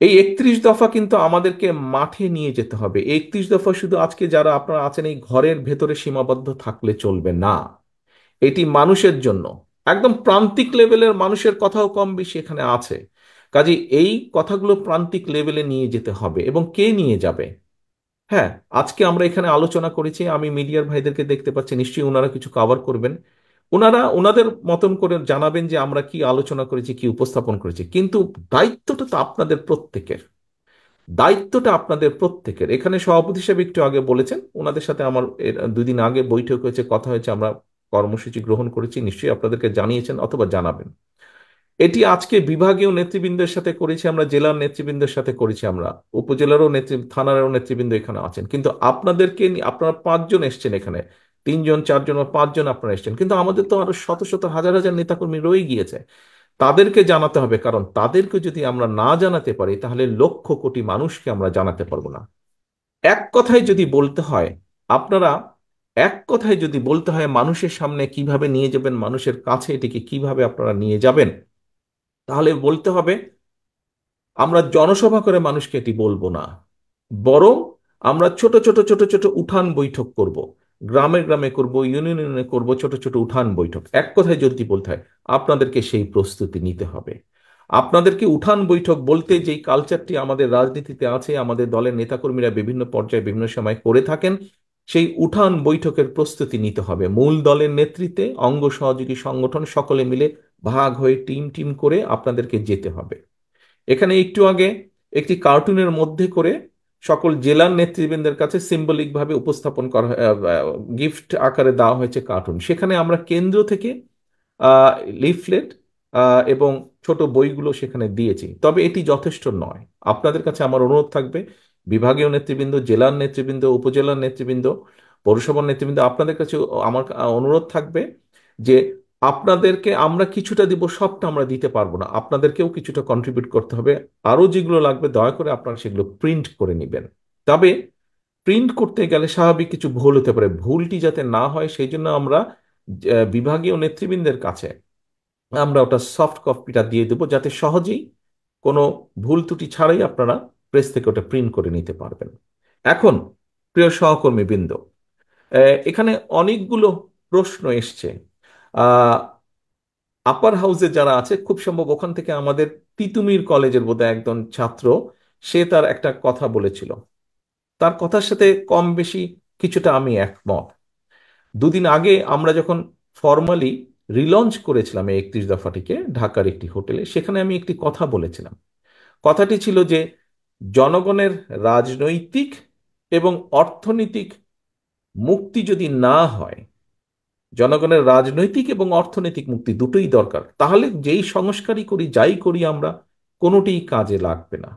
এই 31 দফা কিন্তু আমাদেরকে মাঠে নিয়ে যেতে হবে। 31 দফা শুধু আজকে যারা আপনারা আছেন এই ঘরের ভেতরে সীমাবদ্ধ থাকলে চলবে না। এটি মানুষের জন্য, একদম প্রান্তিক লেভেলের মানুষের কথাও কম বেশি এখানে আছে। কাজে এই কথাগুলো প্রান্তিক লেভেলে নিয়ে যেতে হবে। এবং কে নিয়ে যাবে? হ্যাঁ, আজকে আমরা এখানে আলোচনা করেছি, আমি মিডিয়ার ভাইদেরকে দেখতে পাচ্ছি, নিশ্চয়ই ওনারা কিছু কভার করবেন। ওনারা ওনাদের মতন করে জানাবেন যে আমরা কি আলোচনা করেছি, কি উপস্থাপন করেছি। কিন্তু দায়িত্বটা তো আপনাদের প্রত্যেকের। দায়িত্বটা আপনাদের প্রত্যেকের। এখানে সভাপতি সাহেব একটু আগে বলেছেন, ওনাদের সাথে আমার এর 2 দিন আগে বৈঠক হয়েছে, কথা হয়েছে, আমরা কর্মসূচি গ্রহণ করেছি, নিশ্চয়ই আপনাদেরকে জানিয়েছেন অথবা জানাবেন। এটি আজকে বিভাগীয় নেতৃবৃন্দের সাথে করেছি আমরা, জেলার নেতৃবৃন্দের সাথে করেছি আমরা, উপজেলারও থানারও নেতৃবৃন্দ এখানে আছেন। কিন্তু আপনাদেরকে আপনারা 5 জন এসছেন এখানে, 3 জন 4 জন বা 5 জন আপনারা এসছেন, কিন্তু আমাদের তো আরো শত শত হাজার হাজার নেতাকর্মী রয়ে গিয়েছে। তাদেরকে জানাতে হবে, কারণ তাদেরকে যদি আমরা না জানাতে পারি তাহলে লক্ষ কোটি মানুষকে আমরা জানাতে পারবো না। এক কথায় যদি বলতে হয়, আপনারা, এক কথায় যদি বলতে হয় মানুষের সামনে কিভাবে নিয়ে যাবেন, মানুষের কাছে এটিকে কিভাবে আপনারা নিয়ে যাবেন, তাহলে বলতে হবে আমরা জনসভা করে মানুষকে এটি বলবো না, বরং আমরা ছোট ছোট ছোট ছোট উঠান বৈঠক করব। গ্রামে গ্রামে করব, ইউনিয়নে ইউনিয়নে করব, ছোট ছোট উঠান বৈঠক। এক কথায় যদি বলতে হয়, আপনাদেরকে সেই প্রস্তুতি নিতে হবে। আপনাদেরকে উঠান বৈঠক বলতে যেই কালচারটি আমাদের রাজনীতিতে আছে, আমাদের দলের নেতাকর্মীরা বিভিন্ন পর্যায়ে বিভিন্ন সময় করে থাকেন, সেই উঠান বৈঠকের প্রস্তুতি নিতে হবে। মূল দলের নেতৃত্বে অঙ্গ সহযোগী সংগঠন সকলে মিলে ভাগ হয়ে টিম টিম করে আপনাদেরকে যেতে হবে। এখানে একটু আগে একটি কার্টুনের মধ্যে করে সকল জেলার নেতৃবৃন্দের কাছে সিম্বলিক ভাবে উপস্থাপন করা, গিফট আকারে দেওয়া হয়েছে কার্টুন। সেখানে আমরা কেন্দ্র থেকে লিফলেট এবং ছোট বইগুলো সেখানে দিয়েছি। তবে এটি যথেষ্ট নয়। আপনাদের কাছে আমার অনুরোধ থাকবে, বিভাগীয় নেতৃবৃন্দ, জেলার নেতৃবৃন্দ, উপজেলার নেতৃবৃন্দ, পৌরসভার নেতৃবৃন্দ, আপনাদের কাছে আমার অনুরোধ থাকবে যে আপনাদেরকে আমরা কিছুটা দিব, সবটা আমরা দিতে পারবো না, আপনাদেরকেও কিছুটা কন্ট্রিবিউট করতে হবে। আরো যেগুলো লাগবে দয়া করে আপনারা সেগুলো প্রিন্ট করে নেবেন। তবে প্রিন্ট করতে গেলে স্বাভাবিক কিছু ভুল হতে পারে, ভুলটি যাতে না হয় সেই জন্য আমরা বিভাগীয় নেতৃবৃন্দের কাছে আমরা ওটা সফট কপিটা দিয়ে দেবো, যাতে সহজেই কোনো ভুল ত্রুটি ছাড়াই আপনারা প্রেস থেকে ওটা প্রিন্ট করে নিতে পারবেন। এখন প্রিয় সহকর্মী বৃন্দ, এখানে অনেকগুলো প্রশ্ন এসছে। আহ আপার হাউসে যারা আছে, খুব সম্ভব ওখান থেকে আমাদের তিতুমির কলেজের বোধহয় একজন ছাত্র, সে তার একটা কথা বলেছিল। তার কথার সাথে কম বেশি কিছুটা আমি একমত। 2 দিন আগে আমরা যখন ফর্মালি রিলঞ্চ করেছিলাম এই 31 দফাটিকে ঢাকার একটি হোটেলে, সেখানে আমি একটি কথা বলেছিলাম। কথাটি ছিল যে জনগণের রাজনৈতিক এবং অর্থনৈতিক মুক্তি যদি না হয়, জনগণের রাজনৈতিক এবং অর্থনৈতিক মুক্তি দুটোই দরকার, তাহলে যেই সংস্কারই করি, যাই করি আমরা, কোনোটিই কাজে লাগবে না।